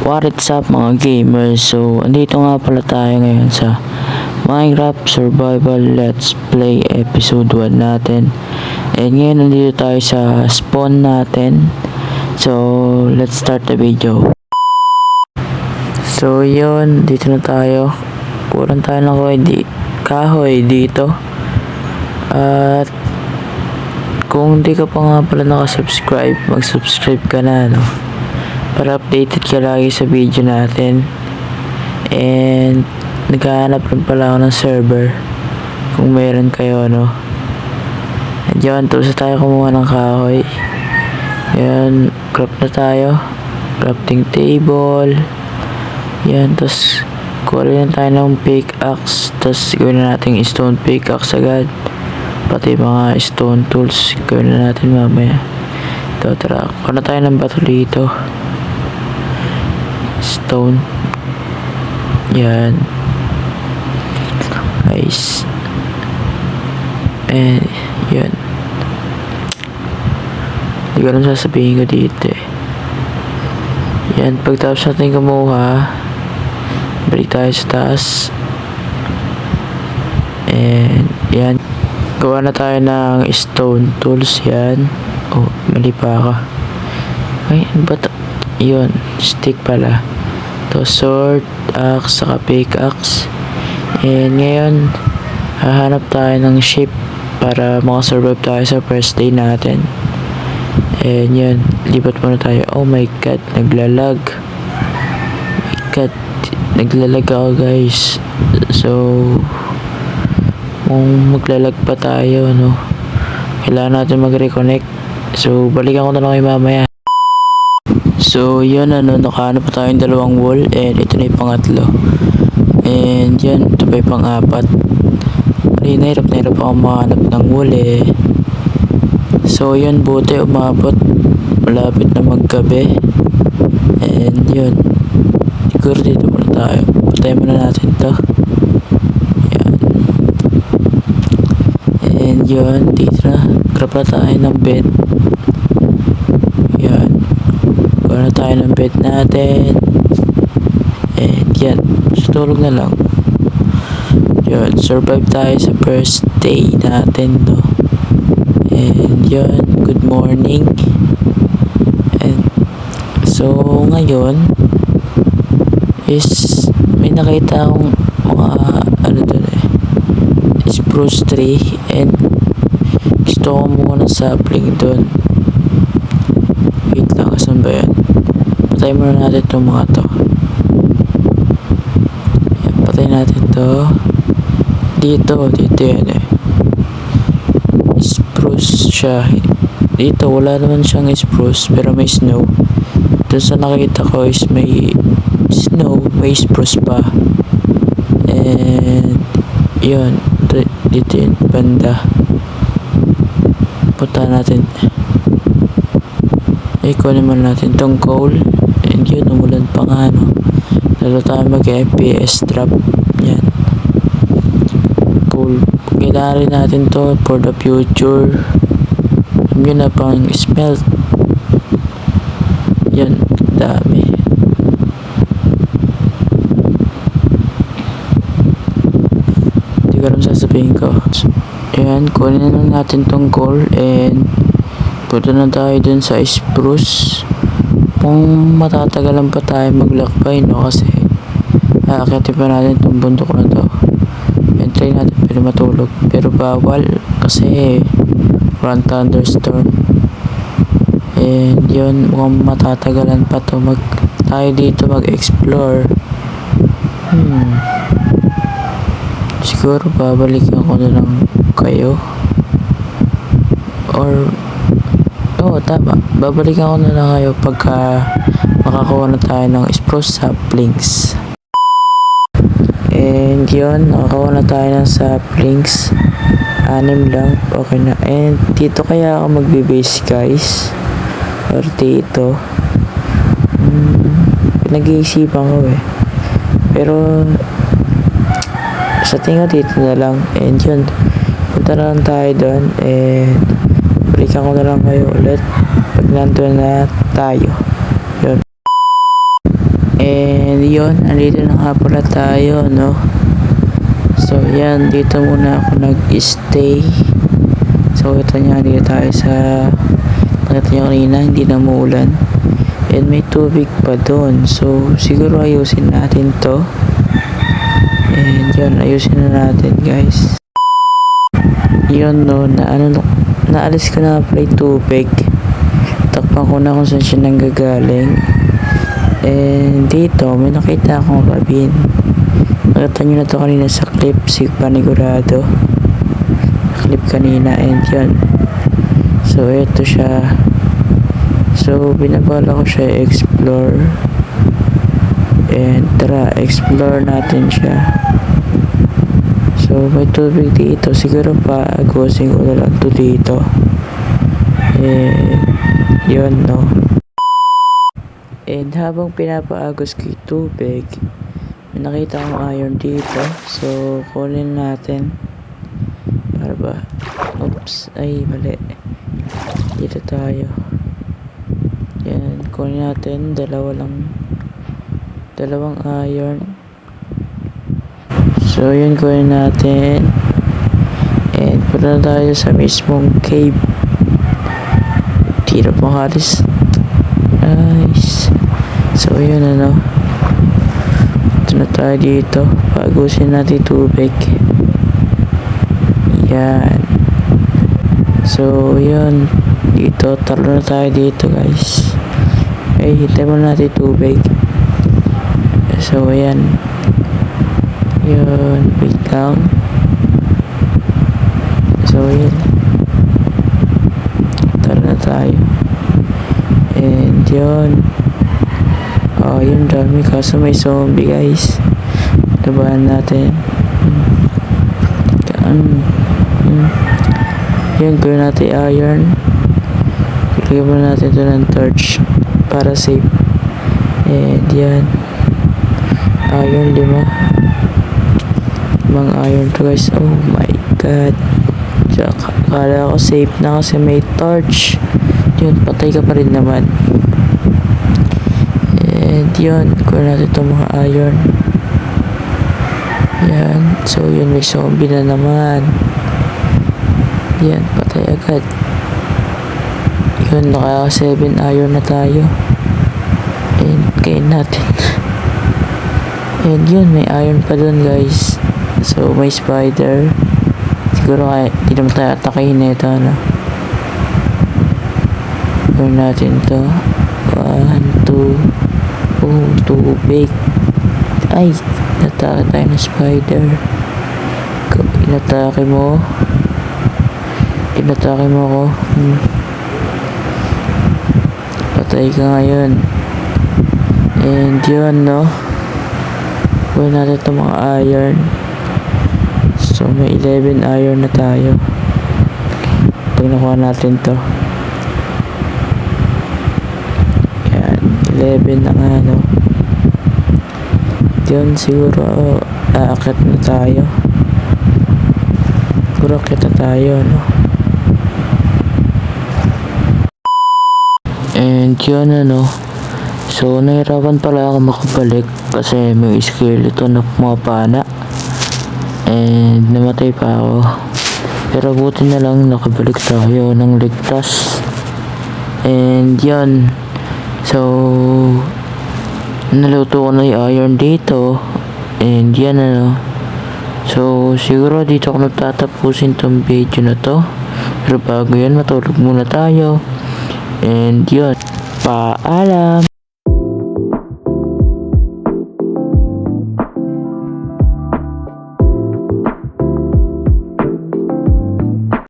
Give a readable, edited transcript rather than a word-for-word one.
What's up mga gamers? So, andito nga pala tayo ngayon sa Minecraft Survival Let's Play Episode 1 natin. And ngayon nandito tayo sa spawn natin. So, let's start the video. So, yun. Dito na tayo. Kurang tayo ng kahoy dito. At kung di ka pa nga pala nakasubscribe, mag-subscribe ka na, no? Para updated ka lagi sa video natin. And naghahanap rin pala ako ng server kung meron kayo, no? And yun, tapos tayo kumuha ng kahoy. Yan, craft na tayo. Crafting table. Yan, tapos kuha rin tayo ng pickaxe. Tapos gawin na natin stone pickaxe agad. Pati mga stone tools gawin na natin mamaya. Ito, tara, kuha na tayo ng bato dito. Stone. Yan. Nice. And yan. Hindi ko alam sasabihin ko dito eh. Yan. Pagtapos natin kumuha, balik tayo sa taas. And yan. Gawa na tayo ng stone tools. Yan. Oh, mali pa ako. Ay, ano ba ito? Yun. Stick pala. To sword, axe, saka pickaxe. And ngayon, hahanap tayo ng ship para makasurvive tayo sa first day natin. And yun, lipat muna tayo. Oh my god, naglalag. My god, naglalag ako guys. So, kung maglalag pa tayo, no, kailangan natin mag-reconnect. So, balikan ko na lang kayo mamaya. So, yun, nakahanap pa tayong dalawang wall. And ito na yung pangatlo. And yun, ito pa yung pang-apat. Nahirap ako makahanap ng wall eh. So, yun, buti umabot. Malapit na maggabi. And yun, siguro dito muna tayo. Patayin muna natin to. Yan. And yun, dito na. Grab na tayo ng bed. Yan. Gawa na tayo ng bed natin. And yan, tutulog na lang. Yun, survive tayo sa first day natin, no? And yun, good morning. And so ngayon is may nakita akong mga dun eh, spruce tree. And gusto ko muna ng sapling dun. Wait lang, saan ba yan? Patayin muna natin itong mga to. Yan, patayin natin to. Dito yan eh. Spruce siya. Dito, wala naman siyang spruce, pero may snow. Doon sa nakita ko is may snow, may spruce pa. And yun, dito yun, banda. Punta natin. Ikunin naman natin tong coal. And yun, umulan pa nga, no? Lalo tayo mag-FPS drop. Yan. Coal. Kailangan rin natin to for the future. Yun na pang smelt. Yan. Dami. Hindi ko alam sasabihin ko. Yan. Kunin na natin tong coal. And punta na tayo dun sa spruce. Kung matatagalan pa tayo maglakbay, no? Kasi aakyatin pa natin itong bundok na to. And try natin pero matulog. Pero bawal kasi walang thunderstorm. And yun, mukhang matatagalan pa to tayo dito mag-explore. Siguro babalikan ko na lang kayo. Or oo, tama. Babalikan ko na lang kayo pagka makakuha na tayo ng spruce saplings. And yun, nakakuha na tayo ng saplings. 6 lang. Okay na. And dito kaya ako magbe-base guys. Or dito. Nag-iisipan ko eh. Pero sa tingin dito na lang. And yun, punta na lang tayo doon. And balikan ko na lang kayo ulit pag nandun na tayo. Yun. yun, nandito na nga pala tayo, no? So, yan, dito muna ako nag-stay. So, ito nga, dito tayo sa nakita nyo kanina, hindi na muulan. And may tubig pa doon. So, siguro ayusin natin to. And yun, ayusin na natin, guys. Yun, no, naalis ko na pala yung tubig. Takpan ko na kung saan siya nanggagaling. And dito, may nakita akong rabin. Nakita nyo na to kanina sa clip, si Panigurado. Clip kanina, and yun. So, ito siya. So, binabala ko siya explore. And tara, explore natin siya. So, may tubig dito. Siguro pa, agusin ko na lang to dito. And, yun, no. And habang pinapaagos ko yung tubig, may nakita akong iron dito. So, kunin natin. Para ba? Oops. Ay, mali. Dito tayo. Yan. Kunin natin. Dalawang iron. So, yun kunin natin. And, punta tayo sa mismong cave. Tira pang halis. Nice. So, yun ano. Ito na tayo dito. Pagusin natin tubig. Yan. So, yun. Dito. Talo na tayo dito, guys. Okay, hintay mo natin tubig. So, ayan. Yun. Wait lang. So, yun. Talo na tayo. And yun. Oh, yun dami. Kaso may zombie, guys. Labahan natin. Yun, gawin natin iron. Ilagay mo natin ito ng torch para safe. And yan. Iron, 5 iron to, guys. Oh my god. Kala ko safe na kasi may torch. Yun, patay ka pa rin naman. And yun, kuha natin itong mga iron. Yan. So yun, may zombie na naman. Yan, patay agad. Yun, naka 7 iron na tayo. And kain natin. And yun, may iron pa dun, guys. So may spider. Siguro kaya hindi naman tayo atakihin nito, ano. Gawin natin to. 1, 2. Oh, tubig. Ay, natake tayo ng spider. Inatake mo ako. Patay ka ngayon. And yun, no. Gawin natin itong mga iron. So may 11 iron na tayo. Pag nakuha natin to, yan, 11 na nga, no. Yun, siguro aakyat na tayo. Siguro aakyat na tayo, no. And yun, ano. So nahirapan pala ako makabalik kasi may skeleton na pumapana. And namatay pa ako. Pero buti na lang nakabalik tayo ng ligtas. And yun. So naluto ko na yung iron dito. And yan, ano. So siguro dito ako natatapusin tong video na to. Pero bago yan, matulog muna tayo. And yun, paalam.